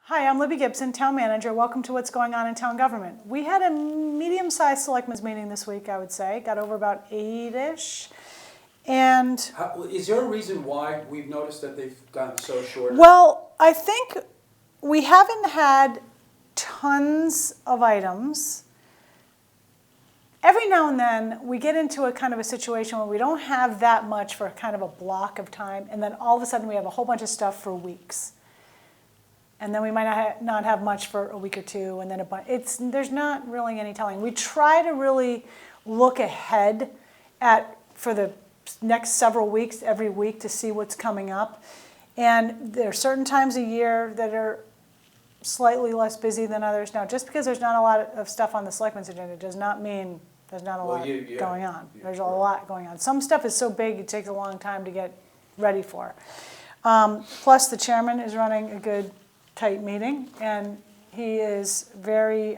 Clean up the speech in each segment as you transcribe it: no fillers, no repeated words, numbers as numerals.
Hi, I'm Libby Gibson, Town Manager. Welcome to What's Going On in Town Government. We had a medium-sized selectmen's meeting this week, I would say. Got over about 8-ish. And Is there a reason why we've noticed that they've gotten so short? well, I think we haven't had tons of items. Every now and then we get into a kind of a situation where we don't have that much for kind of a block of time, and then all of a sudden we have a whole bunch of stuff for weeks. And then we might not have much for a week or two, and then a bunch. There's not really any telling. We try to really look ahead for the next several weeks, every week, to see what's coming up. And there are certain times a year that are slightly less busy than others. Now, just because there's not a lot of stuff on the selectmen's agenda does not mean there's not a lot going on. There's a lot going on. Some stuff is so big it takes a long time to get ready for. Plus, the chairman is running a good, tight meeting, and he is very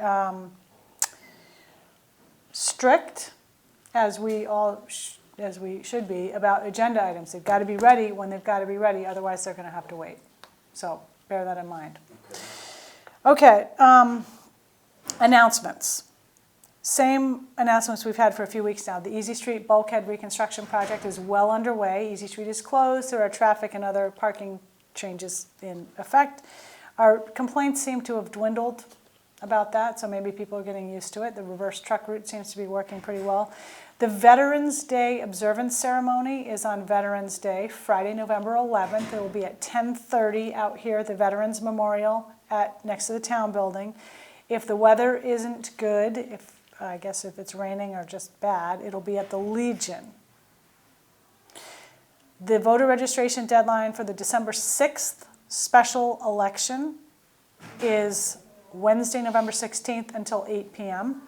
strict, as we should be, about agenda items. They've got to be ready when they've got to be ready, otherwise they're going to have to wait. So bear that in mind. Okay, announcements. Same announcements we've had for a few weeks now. The Easy Street Bulkhead Reconstruction Project is well underway. Easy Street is closed. There are traffic and other parking changes in effect. Our complaints seem to have dwindled about that, so maybe people are getting used to it. The reverse truck route seems to be working pretty well. The Veterans Day observance ceremony is on Veterans Day, Friday, November 11th. It will be at 10:30 out here at the Veterans Memorial next to the town building. If the weather isn't good, I guess if it's raining or just bad, it'll be at the Legion. The voter registration deadline for the December 6th special election is Wednesday, November 16th until 8 p.m.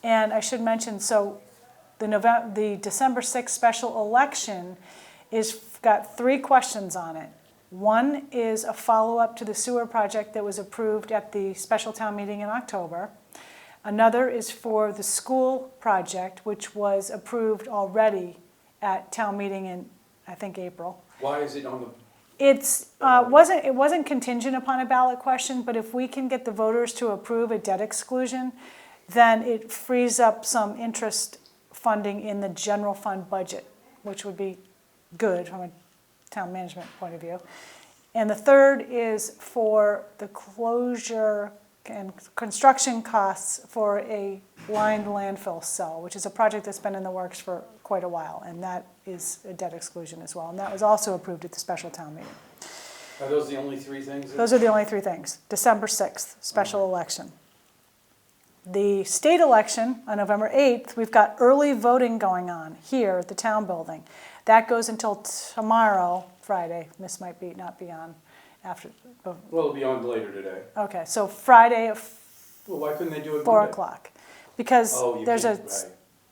And I should mention, so the December 6th special election got 3 questions on it. One is a follow-up to the sewer project that was approved at the special town meeting in October. Another is for the school project, which was approved already at town meeting in, I think, April. Why is it on the... It wasn't contingent upon a ballot question, but if we can get the voters to approve a debt exclusion, then it frees up some interest funding in the general fund budget, which would be good from a town management point of view. And the third is for the closure and construction costs for a lined landfill cell, which is a project that's been in the works for quite a while, and that is a debt exclusion as well. And that was also approved at the special town meeting. Are those the only 3 things? Those are the only 3 things. December 6th, special election. The state election on November 8th, we've got early voting going on here at the town building. That goes until tomorrow, Friday. This might not be on after. Well, it'll be on later today. Okay, so Friday at why couldn't they do it 4 Monday? o'clock. Because there's a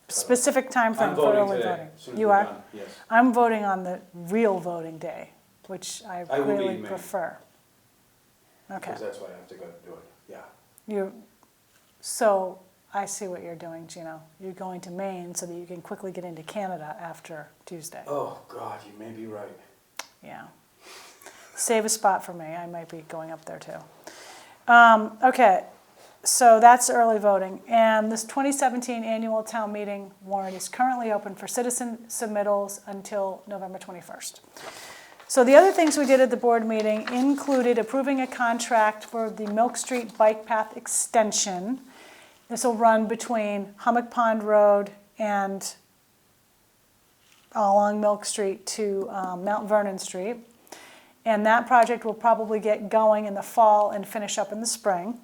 specific time frame for early voting. You are? Done. Yes. I'm voting on the real voting day, which I really prefer. Okay. Because that's why I have to go do it. Yeah. So I see what you're doing, Gino. You're going to Maine so that you can quickly get into Canada after Tuesday. Oh, God, you may be right. Yeah. Save a spot for me. I might be going up there too. Okay, so that's early voting. And this 2017 annual town meeting warrant is currently open for citizen submittals until November 21st. So the other things we did at the board meeting included approving a contract for the Milk Street Bike Path Extension. This will run between Hummock Pond Road and along Milk Street to Mount Vernon Street. And that project will probably get going in the fall and finish up in the spring.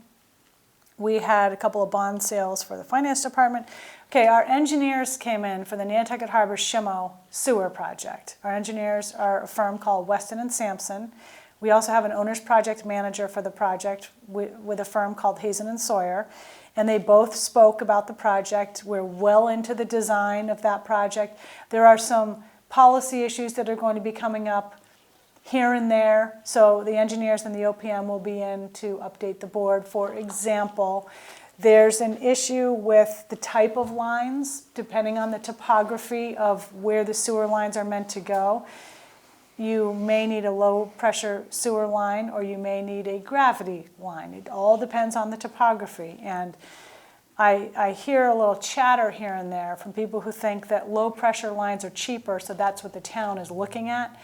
We had a couple of bond sales for the finance department. Okay, our engineers came in for the Nantucket Harbor Shimo sewer project. Our engineers are a firm called Weston and Sampson. We also have an owner's project manager for the project with a firm called Hazen and Sawyer. And they both spoke about the project. We're well into the design of that project. There are some policy issues that are going to be coming up here and there. So the engineers and the OPM will be in to update the board. For example, there's an issue with the type of lines, depending on the topography of where the sewer lines are meant to go. you may need a low-pressure sewer line, or you may need a gravity line. It all depends on the topography. And I hear a little chatter here and there from people who think that low-pressure lines are cheaper, so that's what the town is looking at.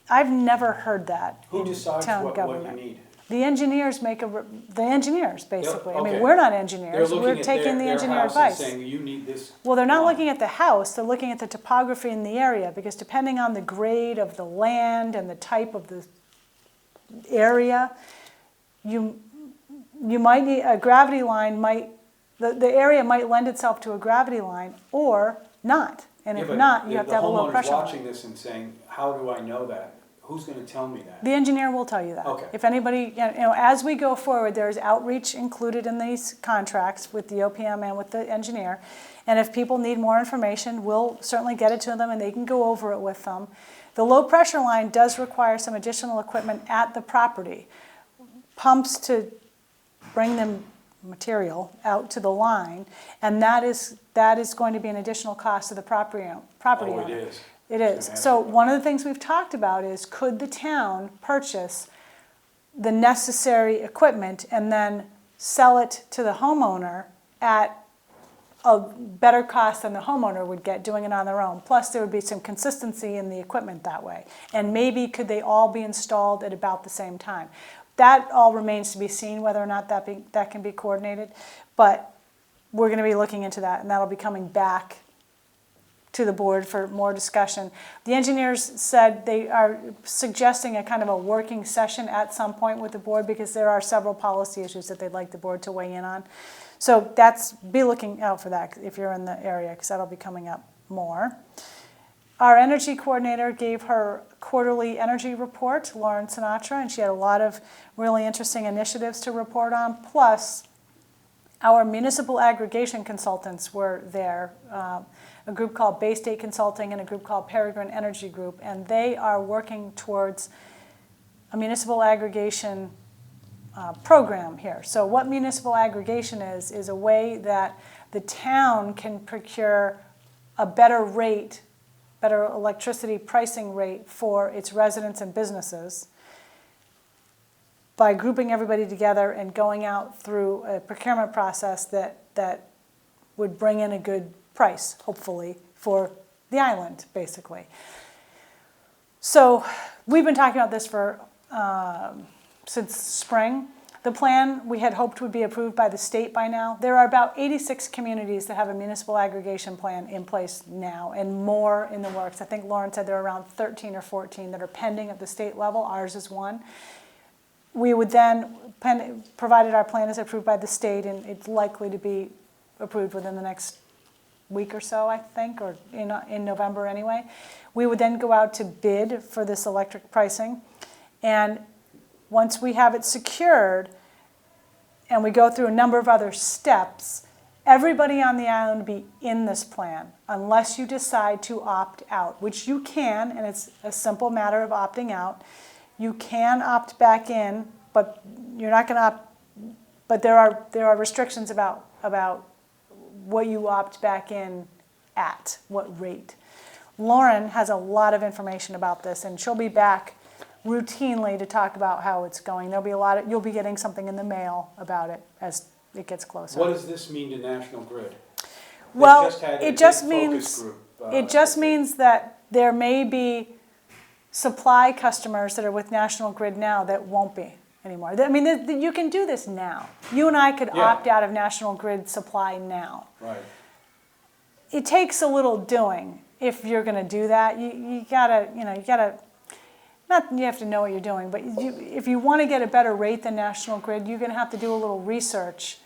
I've never heard that Who in decides town what government. you need? The engineers the engineers, basically. I mean, okay. we're not They're engineers, looking we're at taking the their engineer house and advice. saying, you need this. Well, they're not line. looking at the house, they're looking at the topography in the area, because depending on the grade of the land and the type of the area, you might need, a gravity line the area might lend itself to a gravity line or not. And Yeah, if but not, you have to have a low pressure The homeowner's line. watching this and saying, how do I know that? Who's gonna tell me that? The engineer will tell you that. Okay. If anybody, as we go forward, there's outreach included in these contracts with the OPM and with the engineer. And if people need more information, we'll certainly get it to them and they can go over it with them. The low pressure line does require some additional equipment at the property. Pumps to bring the material out to the line, and that is going to be an additional cost to the property owner. Oh, it is. It is. So one of the things we've talked about is, could the town purchase the necessary equipment and then sell it to the homeowner at a better cost than the homeowner would get doing it on their own? Plus, there would be some consistency in the equipment that way. And maybe could they all be installed at about the same time? That all remains to be seen, whether or not that can be coordinated. But we're going to be looking into that, and that'll be coming back to the board for more discussion. The engineers said they are suggesting a kind of a working session at some point with the board, because there are several policy issues that they'd like the board to weigh in on. So be looking out for that if you're in the area, because that'll be coming up more. Our energy coordinator gave her quarterly energy report, Lauren Sinatra, and she had a lot of really interesting initiatives to report on. Plus, our municipal aggregation consultants were there, a group called Bay State Consulting and a group called Peregrine Energy Group, and they are working towards a municipal aggregation program here. So what municipal aggregation is a way that the town can procure a better rate, better electricity pricing rate for its residents and businesses by grouping everybody together and going out through a procurement process that would bring in a good price, hopefully, for the island, basically. So we've been talking about this for since spring. The plan we had hoped would be approved by the state by now. There are about 86 communities that have a municipal aggregation plan in place now, and more in the works. I think Lauren said there are around 13 or 14 that are pending at the state level. Ours is one. We would then, provided our plan is approved by the state, and it's likely to be approved within the next week or so, I think, or in November anyway, we would then go out to bid for this electric pricing. And once we have it secured and we go through a number of other steps, everybody on the island would be in this plan unless you decide to opt out, which you can, and it's a simple matter of opting out. You can opt back in, but you're not going to opt, but there are restrictions about what you opt back in at, what rate. Lauren has a lot of information about this, and she'll be back routinely to talk about how it's going. There'll be you'll be getting something in the mail about it as it gets closer. What does this mean to National Grid? Well, it just means that there may be supply customers that are with National Grid now that won't be anymore. I mean, you can do this now. You and I could opt out of National Grid supply now. Right. It takes a little doing if you're going to do that. You gotta, not you have to know what you're doing, but if you want to get a better rate than National Grid, you're going to have to do a little research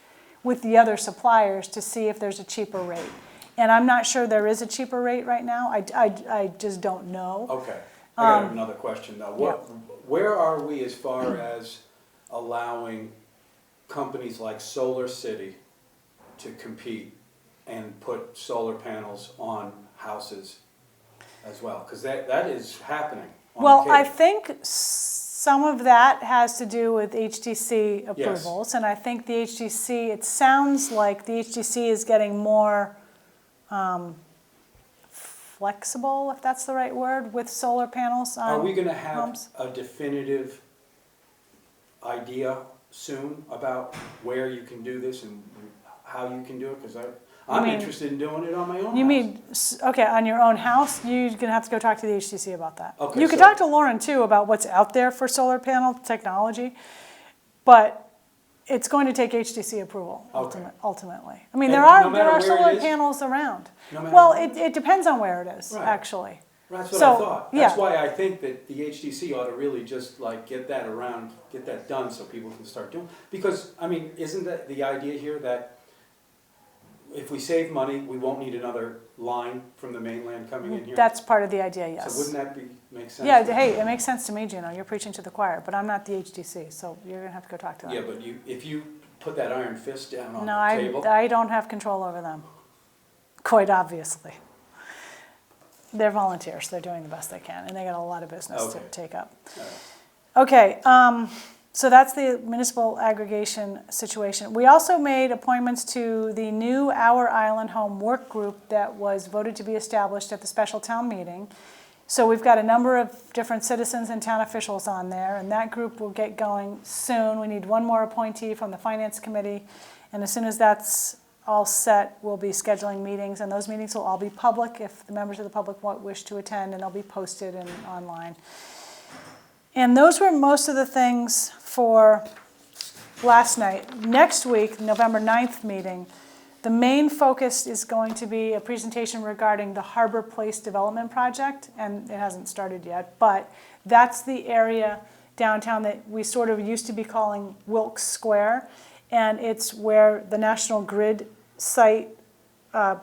with the other suppliers to see if there's a cheaper rate. And I'm not sure there is a cheaper rate right now. I just don't know. Okay. I got another question though. Where are we as far as allowing companies like Solar City to compete and put solar panels on houses as well? Because that is happening. Well, I think some of that has to do with HDC approvals, Yes. and I think the HDC, it sounds like the HDC is getting more flexible, if that's the right word, with solar panels on Are we gonna have homes. a definitive idea soon about where you can do this and how you can do it? Because I'm mean- interested in doing it on my own You house. mean, okay, on your own house, you're gonna have to go talk to the HTC about that. Okay, You could so- talk to Lauren too about what's out there for solar panel technology, but it's going to take HTC approval Okay. ultimately. I mean, And there no are matter where it solar is? panels around. No matter Well, where? it depends on where it is, Right. actually. That's what So, I thought. yeah. That's why I think that the HTC ought to really just like get that around, get that done so people can start doing. Because, I mean, isn't that the idea here that if we save money, we won't need another line from the mainland coming in here? That's part of the idea, yes. So wouldn't that make sense? Yeah, hey, it makes sense to me, Gino, you're preaching to the choir, but I'm not the HTC, so you're gonna have to go talk to them. Yeah, but if you put that iron fist down on No, the table. I don't have control over them, quite obviously. They're volunteers, they're doing the best they can, and they got a lot of business to Okay. take up. All right. Okay, so that's the municipal aggregation situation. We also made appointments to the new Our Island Home Work Group that was voted to be established at the special town meeting. So we've got a number of different citizens and town officials on there, and that group will get going soon. We need one more appointee from the Finance Committee, and as soon as that's all set, we'll be scheduling meetings, and those meetings will all be public if the members of the public wish to attend, and they'll be posted and online. And those were most of the things for last night. Next week, November 9th meeting, the main focus is going to be a presentation regarding the Harbor Place Development Project, and it hasn't started yet, but that's the area downtown that we sort of used to be calling Wilkes Square, and it's where the National Grid site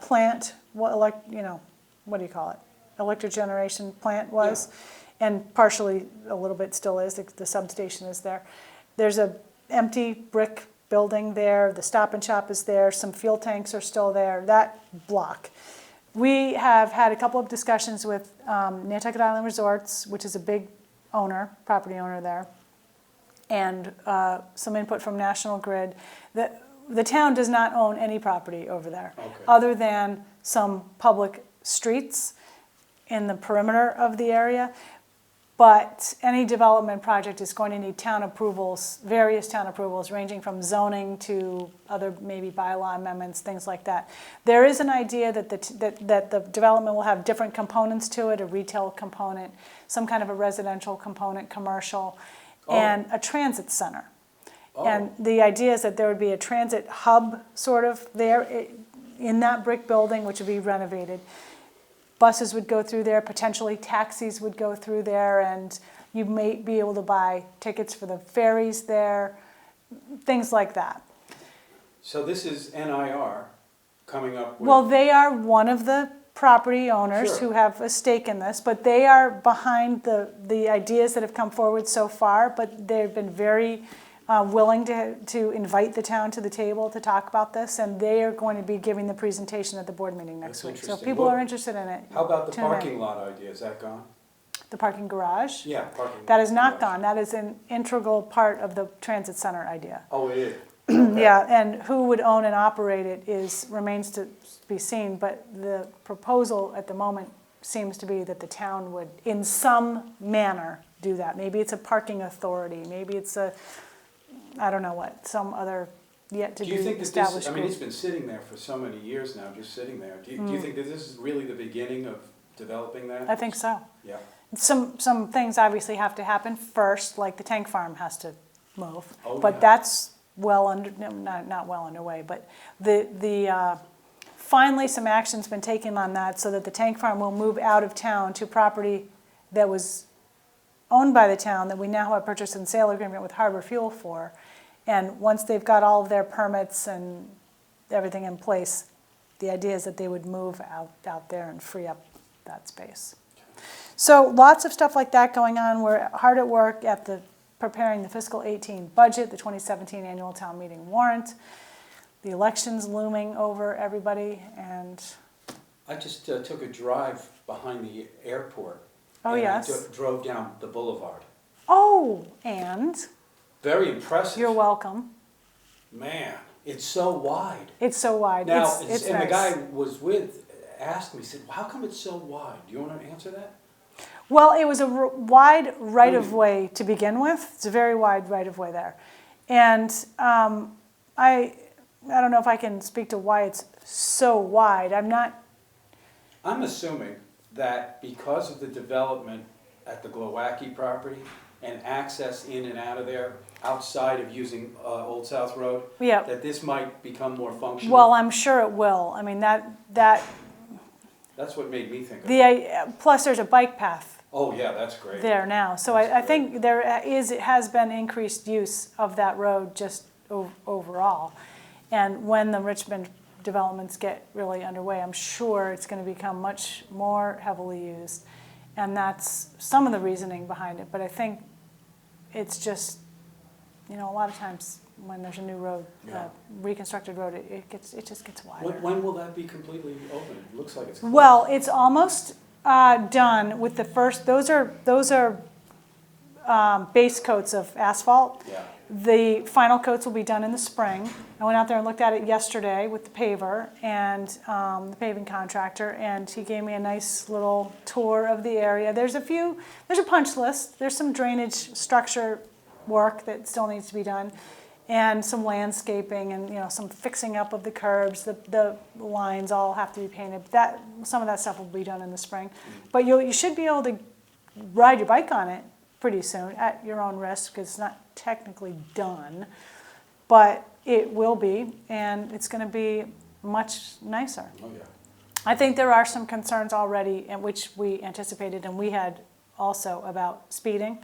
plant, what do you call it? Electric generation plant was, and partially a little bit still is, the substation is there. There's a empty brick building there, the Stop and Shop is there, some fuel tanks are still there, that block. We have had a couple of discussions with Nantucket Island Resorts, which is a big property owner there, and some input from National Grid. The town does not own any property over there, other than some public streets in the perimeter of the area. But any development project is going to need town approvals, various town approvals, ranging from zoning to other maybe bylaw amendments, things like that. There is an idea that the development will have different components to it, a retail component, some kind of a residential component, commercial, and a transit center. And the idea is that there would be a transit hub sort of there in that brick building, which would be renovated. Buses would go through there, potentially taxis would go through there, and you may be able to buy tickets for the ferries there, things like that. So this is NIR coming up with... Well, they are one of the property owners Sure. who have a stake in this, but they are behind the ideas that have come forward so far, but they've been very willing to invite the town to the table to talk about this, and they are going to be giving the presentation at the board meeting next That's week. So if interesting. people What- are interested in it, How about the tune in. parking lot idea? Is that gone? The parking garage? Yeah, parking. That is not garage. gone. That is an integral part of the transit center idea. Oh, it is? Okay. Yeah, and who would own and operate it remains to be seen, but the proposal at the moment seems to be that the town would, in some manner, do that. Maybe it's a parking authority, maybe it's I don't know what, some other yet to Do be you think that established this, I mean, it's group. been sitting there for so many years now, just sitting there. Do you think that this is really the beginning of developing that? I think so. Yeah. Some things obviously have to happen first, like the tank farm has to move. Oh, But yeah. that's not well underway, but finally some action's been taken on that so that the tank farm will move out of town to property that was owned by the town that we now have a purchase and sale agreement with Harbor Fuel for. And once they've got all of their permits and everything in place, the idea is that they would move out there and free up that space. So lots of stuff like that going on. We're hard at work at preparing the fiscal 18 budget, the 2017 annual town meeting warrant. The election's looming over everybody, and I just took a drive behind the airport. Oh, and yes. I drove down the boulevard. and Very impressive. you're welcome. Man, it's so wide. It's so wide. Now, it's and nice. the guy was with asked me, said, how come it's so wide? Do you want to answer that? Well, it was a wide right-of-way to begin with. It's a very wide right-of-way there. And I don't know if I can speak to why it's so wide. I'm assuming that because of the development at the Glowacki property and access in and out of there outside of using Old South Road, Yeah. that this might become more functional. Well, I'm sure it will. I mean, that's what made me think of it. Plus there's a bike path Oh, yeah, that's great. there now. So That's I great. think it has been increased use of that road just overall. And when the Richmond developments get really underway, I'm sure it's going to become much more heavily used. And that's some of the reasoning behind it. But I think it's just, a lot of times when there's a new road, Yeah. reconstructed road, it just gets wider. When will that be completely open? It looks like it's close. Well, it's almost done with the first. Those are base coats of asphalt. Yeah. The final coats will be done in the spring. I went out there and looked at it yesterday with the paver and the paving contractor, and he gave me a nice little tour of the area. There's a punch list. There's some drainage structure work that still needs to be done, and some landscaping and some fixing up of the curbs. The lines all have to be painted. Some of that stuff will be done in the spring, but you should be able to ride your bike on it pretty soon at your own risk, because it's not technically done, but it will be, and it's going to be much nicer. Oh, yeah. I think there are some concerns already, in which we anticipated, and we had also, about speeding,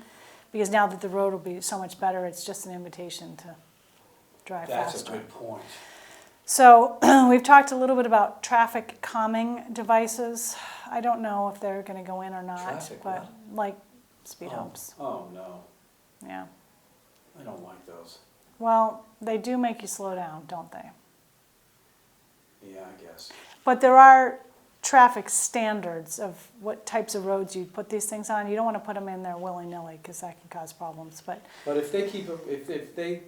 because now that the road will be so much better, it's just an invitation to drive faster. That's a good point. So we've talked a little bit about traffic calming devices. I don't know if they're going to go in or not, Traffic but what? like speed humps. Oh, no. Yeah. I don't like those. Well, they do make you slow down, don't they? Yeah, I guess. But there are traffic standards of what types of roads you put these things on. You don't want to put them in there willy-nilly, because that can cause problems. But But if they keep, if they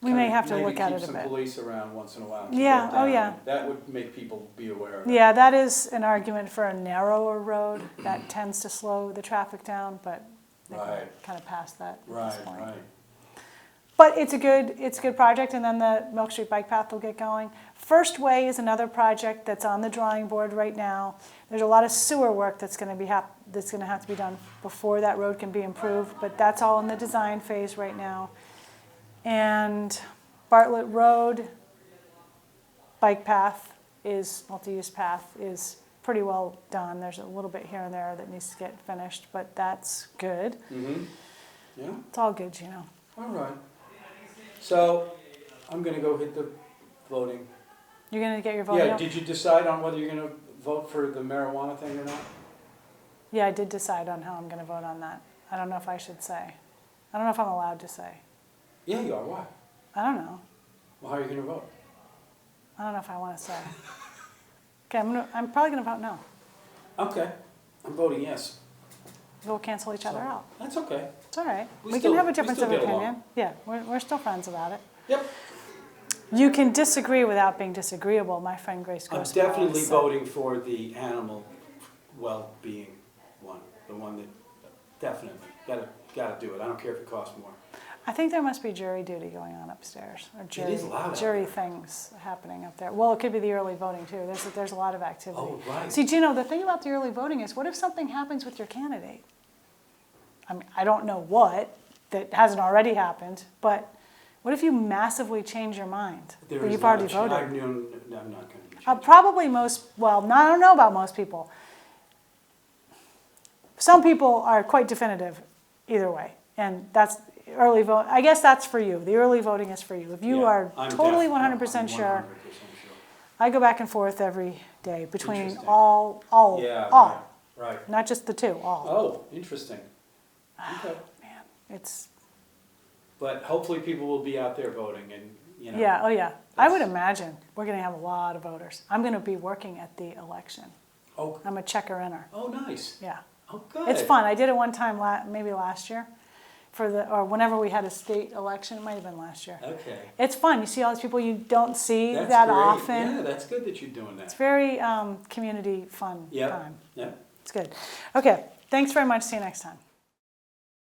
we may have to maybe look at keep it a some bit. police around once in a while. to Yeah, get oh, down, yeah. That would make people be aware of it. Yeah, that is an argument for a narrower road. That tends to slow the traffic down, but they Right. kind of past that at Right, this point. right. But it's a good project, and then the Milk Street Bike Path will get going. First Way is another project that's on the drawing board right now. There's a lot of sewer work that's going to have to be done before that road can be improved, but that's all in the design phase right now. And Bartlett Road bike path multi-use path is pretty well done. There's a little bit here and there that needs to get finished, but that's good. Mm-hmm. Yeah, It's all good, all right. So, I'm gonna go hit the voting. You're going to get your voting Yeah, out? did you decide on whether you're gonna vote for the marijuana thing or not? Yeah, I did decide on how I'm going to vote on that. I don't know if I should say. I don't know if I'm allowed to say. Yeah, you are, why? I don't know. Well, how are you gonna vote? I don't know if I want to say. Okay, I'm probably going to vote no. Okay, I'm voting yes. We'll cancel each other out. That's okay. It's all right. We We still- can have a we difference still of get along. opinion. Yeah, we're still friends about it. Yep. You can disagree without being disagreeable. My friend Grace I'm Grossman definitely always said. voting for the animal well-being one, the one that definitely gotta do it. I don't care if it costs more. I think there must be jury duty going on upstairs, or is loud out jury there. things happening up there. Well, it could be the early voting too. There's a lot of activity. Oh, right. See, Gino, the thing about the early voting is, what if something happens with your candidate? I mean, I don't know what, that hasn't already happened, but what if you massively change your mind? There But is you've not already a ch- voted. I'm not gonna be changing. Probably most, well, no, I don't know about most people. Some people are quite definitive either way, and that's early vote. I guess that's for you. The early voting is for you. If you Yeah, are I'm totally def- 100% I'm sure, 100% sure. I go back and forth every day between Interesting. all, Yeah, right. not just the two, all. Oh, interesting. Okay. Man, it's, But hopefully people will be out there voting and, yeah, oh yeah. I would That's- imagine we're going to have a lot of voters. I'm going to be working at the election. Oh, I'm a checker-inner. oh, nice. Yeah. Oh, good. It's fun. I did it one time, maybe last year. or whenever we had a state election, it might have been last year. Okay. It's fun. You see all these people you don't see That's that great. often. Yeah, that's good that you're doing It's that. very community fun Yep. time. Yep. It's good. Okay, thanks very much. See you next time.